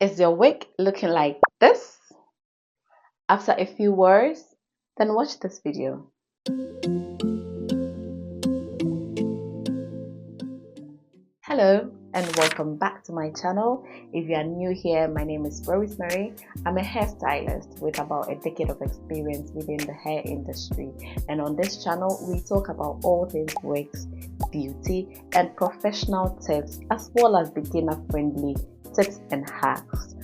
Is your wig looking like this? After a few words, then watch this video. Hello and welcome back to my channel. If you are new here, my name is Rosemary. I'm a hairstylist with about a decade of experience within the hair industry, and on this channel we talk about all things wigs, beauty and professional tips, as well as beginner friendly tips and hacks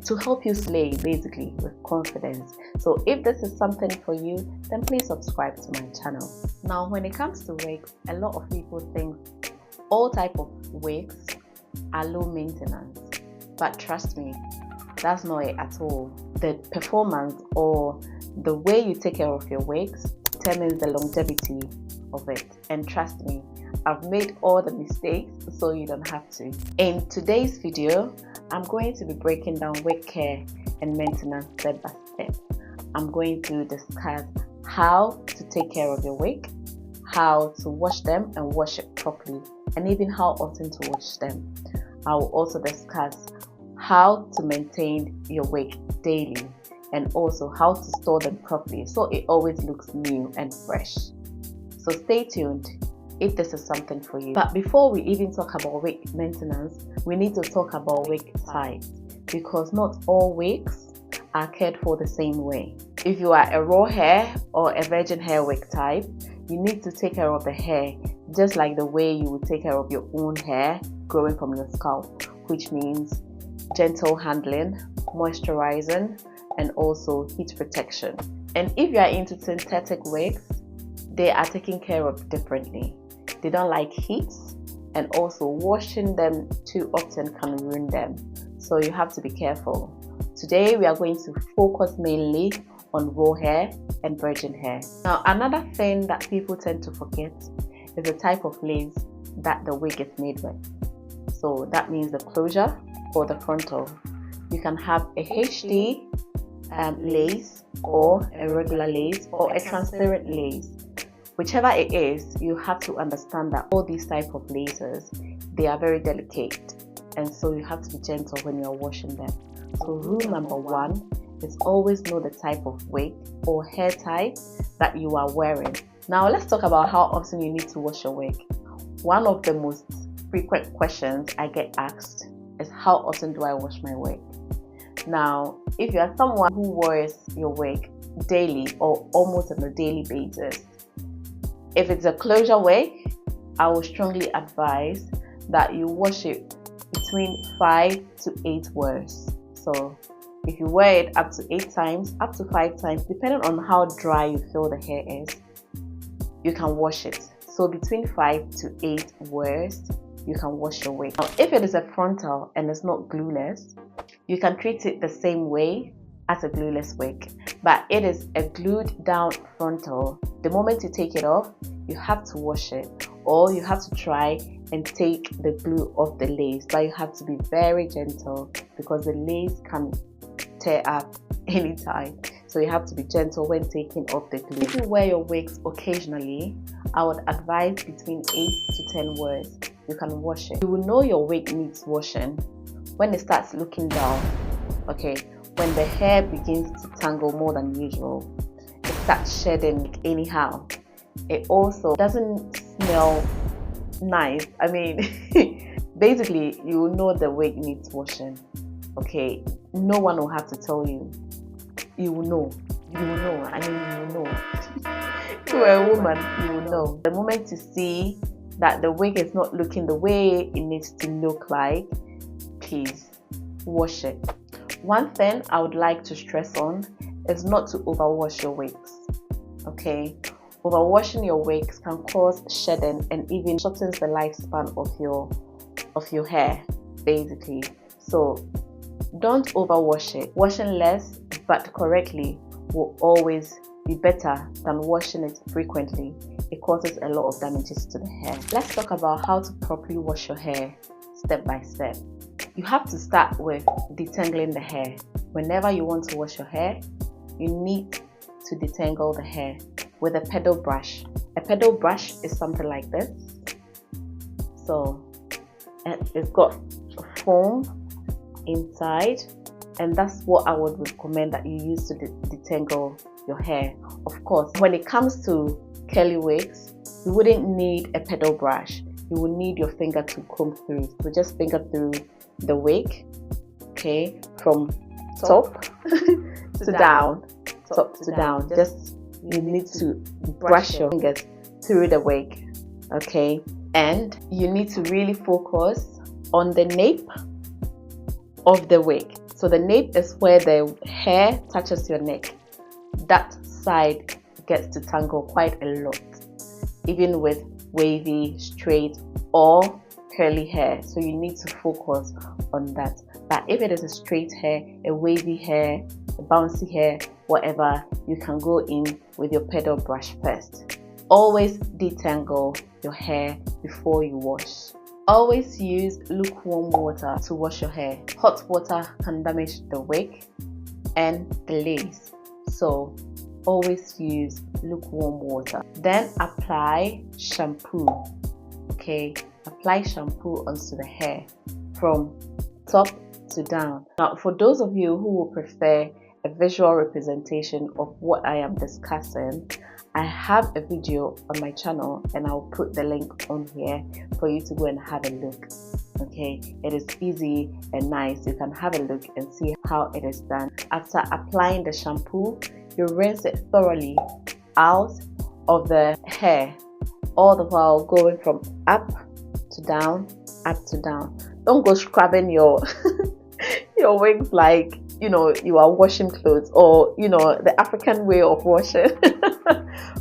to help you slay basically with confidence. So if this is something for you, then please subscribe to my channel. Now when it comes to wigs, a lot of people think all type of wigs are low maintenance, but trust me, that's not it at all. The performance or the way you take care of your wigs determines the longevity of it, and trust me, I've made all the mistakes so you don't have to. In today's video, I'm going to be breaking down wig care and maintenance step by step. I'm going to discuss how to take care of your wig, how to wash them and wash it properly, and even how often to wash them. I will also discuss how to maintain your wig daily and also how to store them properly so it always looks new and fresh. So stay tuned if this is something for you. But before we even talk about wig maintenance, we need to talk about wig types, because not all wigs are cared for the same way. If you are a raw hair or a virgin hair wig type, you need to take care of the hair just like the way you would take care of your own hair growing from your scalp, which means gentle handling, moisturizing, and also heat protection. And if you are into synthetic wigs, they are taken care of differently. They don't like heat, and also washing them too often can ruin them, so you have to be careful. Today we are going to focus mainly on raw hair and virgin hair. Now another thing that people tend to forget is the type of lace that the wig is made with. So that means the closure or the frontal. You can have a HD lace or a regular lace or a transparent lace. Whichever it is, you have to understand that all these type of laces, they are very delicate, and so you have to be gentle when you're washing them. So rule number one is always know the type of wig or hair type that you are wearing. Now let's talk about how often you need to wash your wig. One of the most frequent questions I get asked is, how often do I wash my wig? Now, if you are someone who wears your wig daily or almost on a daily basis, if it's a closure wig, I will strongly advise that you wash it between 5 to 8 wears. So if you wear it up to 8 times, up to 5 times, depending on how dry you feel the hair is, you can wash it. So between 5 to 8 wears, you can wash your wig. Now, if it is a frontal and it's not glueless, you can treat it the same way as a glueless wig, but it is a glued down frontal. The moment you take it off, you have to wash it, or you have to try and take the glue off the lace, but you have to be very gentle because the lace can tear up anytime, so you have to be gentle when taking off the glue. If you wear your wigs occasionally, I would advise between 8 to 10 wears you can wash it. You will know your wig needs washing when it starts looking dull. Okay, when the hair begins to tangle more than usual, it starts shedding anyhow. It also doesn't smell nice. I mean, basically, you will know the wig needs washing. Okay, no one will have to tell you. You will know. You will know. I mean, you will know. To a woman, you will know. The moment you see that the wig is not looking the way it needs to look like, please wash it. One thing I would like to stress on is not to overwash your wigs. Okay, overwashing your wigs can cause shedding and even shortens the lifespan of your hair, basically. So don't overwash it. Washing less but correctly will always be better than washing it frequently. It causes a lot of damages to the hair. Let's talk about how to properly wash your hair step by step. You have to start with detangling the hair. Whenever you want to wash your hair, you need to detangle the hair with a pedal brush. A pedal brush is something like this. So it's got foam inside, and that's what I would recommend that you use to detangle your hair. Of course, when it comes to curly wigs, you wouldn't need a pedal brush. You will need your finger to comb through. So just finger through the wig, okay, from top to down, top to down. Just you need to brush your fingers through the wig, okay, and you need to really focus on the nape of the wig. So the nape is where the hair touches your neck. That side gets to tangle quite a lot, even with wavy, straight, or curly hair. So you need to focus on that. But if it is a straight hair, a wavy hair, a bouncy hair, whatever, you can go in with your pedal brush first. Always detangle your hair before you wash. Always use lukewarm water to wash your hair. Hot water can damage the wig and the lace. So always use lukewarm water. Then apply shampoo. Okay, apply shampoo onto the hair from top to down. Now, for those of you who will prefer a visual representation of what I am discussing, I have a video on my channel and I'll put the link on here for you to go and have a look. Okay, it is easy and nice. You can have a look and see how it is done. After applying the shampoo, you rinse it thoroughly out of the hair, all the while going from up to down, up to down. Don't go scrubbing your your wigs like, you know, you are washing clothes, or, you know, the African way of washing.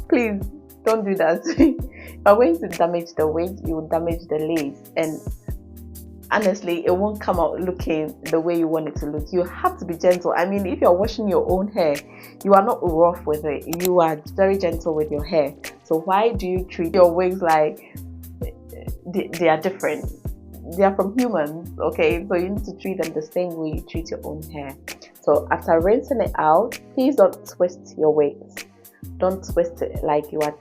Please don't do that. If you're going to damage the wig, you will damage the lace, and honestly, it won't come out looking the way you want it to look. You have to be gentle. I mean, if you're washing your own hair, you are not rough with it. You are very gentle with your hair. So why do you treat your wigs like they are different? They are from humans, okay? So you need to treat them the same way you treat your own hair. So after rinsing it out, please don't twist your wigs. Don't twist it like you are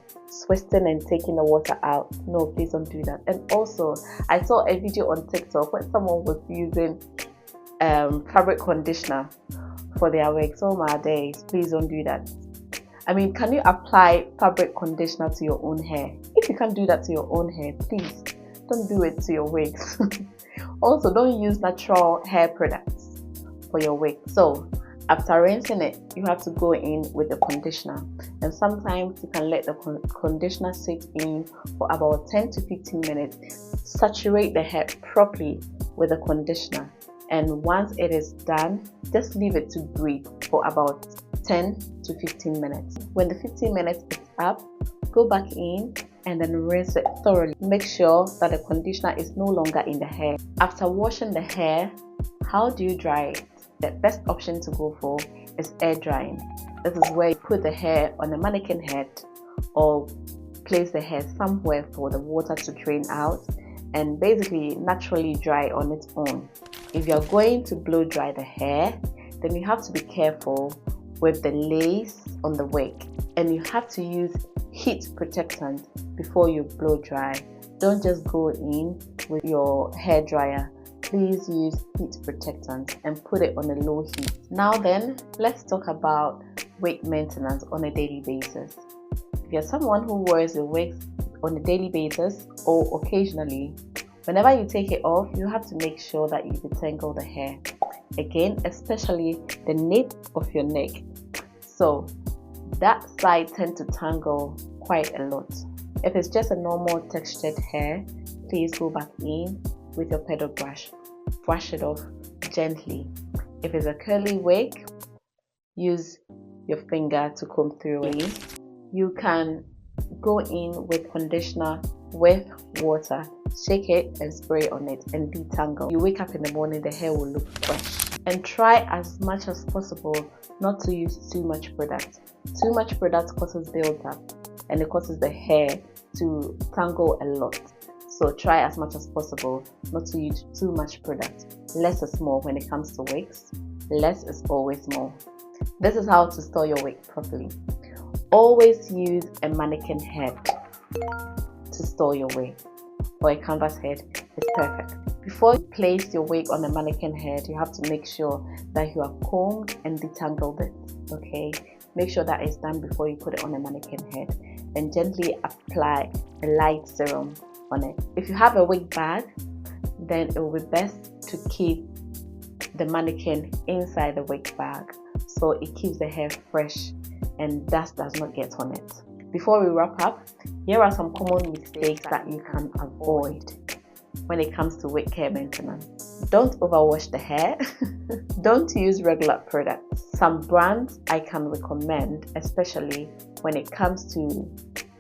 twisting and taking the water out. No, please don't do that. And also, I saw a video on TikTok when someone was using fabric conditioner for their wigs. Oh my days, please don't do that. I mean, can you apply fabric conditioner to your own hair? If you can't do that to your own hair, please don't do it to your wigs. Also, don't use natural hair products for your wig. So after rinsing it, you have to go in with the conditioner, and sometimes you can let the conditioner sit in for about 10 to 15 minutes. Saturate the hair properly with the conditioner, and once it is done, just leave it to breathe for about 10 to 15 minutes. When the 15 minutes is up, go back in and then rinse it thoroughly. Make sure that the conditioner is no longer in the hair. After washing the hair, how do you dry it? The best option to go for is air drying. This is where you put the hair on a mannequin head or place the hair somewhere for the water to drain out and basically naturally dry on its own. If you're going to blow dry the hair, then you have to be careful with the lace on the wig, and you have to use heat protectant before you blow dry. Don't just go in with your hair dryer. Please use heat protectant and put it on a low heat. Now then, let's talk about wig maintenance on a daily basis. If you're someone who wears a wig on a daily basis or occasionally, whenever you take it off, you have to make sure that you detangle the hair. Again, especially the nape of your neck. So that side tends to tangle quite a lot. If it's just a normal textured hair, please go back in with your pedal brush. Brush it off gently. If it's a curly wig, use your finger to comb through it. You can go in with conditioner with water, shake it and spray on it and detangle. You wake up in the morning, the hair will look fresh. And try as much as possible not to use too much product. Too much product causes build-up and it causes the hair to tangle a lot. So try as much as possible not to use too much product. Less is more when it comes to wigs. Less is always more. This is how to store your wig properly. Always use a mannequin head to store your wig. or a canvas head is perfect. Before you place your wig on the mannequin head, you have to make sure that you have combed and detangled it. Okay, make sure that is done before you put it on the mannequin head. Then gently apply a light serum on it. If you have a wig bag, then it will be best to keep the mannequin inside the wig bag so it keeps the hair fresh and dust does not get on it. Before we wrap up, here are some common mistakes that you can avoid when it comes to wig care maintenance. Don't overwash the hair. Don't use regular products. Some brands I can recommend, especially when it comes to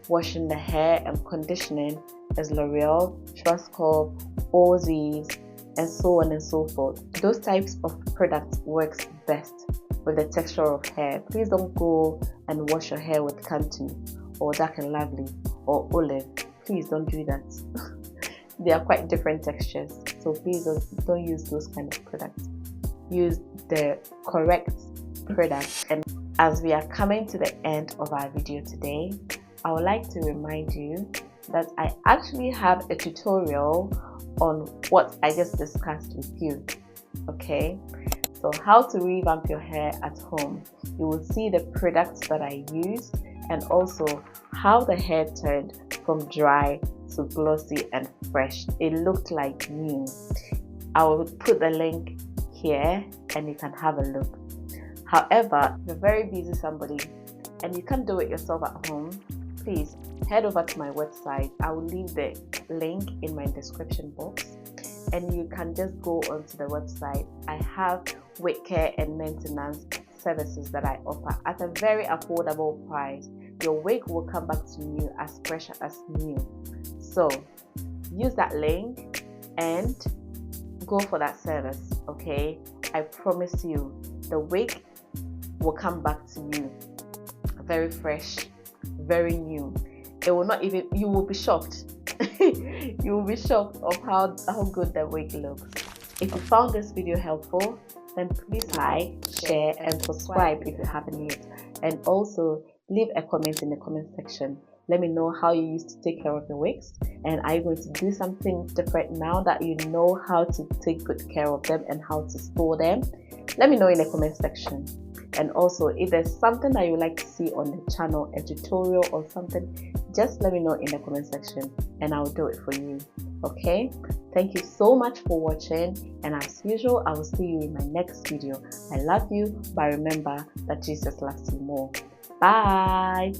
washing the hair and conditioning, is L'Oreal, Schwarzkopf, Ozies, and so on and so forth. Those types of products works best with the texture of hair. Please don't go and wash your hair with Cantu or Dark and Lovely or Olive. Please don't do that. They are quite different textures, so please don't use those kind of products. Use the correct products. And as we are coming to the end of our video today, I would like to remind you that I actually have a tutorial on what I just discussed with you. Okay, so how to revamp your hair at home. You will see the products that I used and also how the hair turned from dry to glossy and fresh. It looked like new. I will put the link here and you can have a look. However, if you're very busy somebody and you can't do it yourself at home, please head over to my website. I will leave the link in my description box and you can just go onto the website. I have wig care and maintenance services that I offer at a very affordable price. Your wig will come back to you as fresh as new. So use that link and go for that service. Okay, I promise you the wig will come back to you very fresh, very new. It will not even, you will be shocked. You will be shocked of how good the wig looks. If you found this video helpful, then please like, share and subscribe if you haven't yet, and also leave a comment in the comment section. Let me know how you used to take care of your wigs, and are you going to do something different now that you know how to take good care of them and how to store them? Let me know in the comment section. And also, if there's something that you would like to see on the channel, a tutorial or something, just let me know in the comment section and I'll do it for you. Okay, thank you so much for watching, and as usual, I will see you in my next video. I love you, but remember that Jesus loves you more. Bye.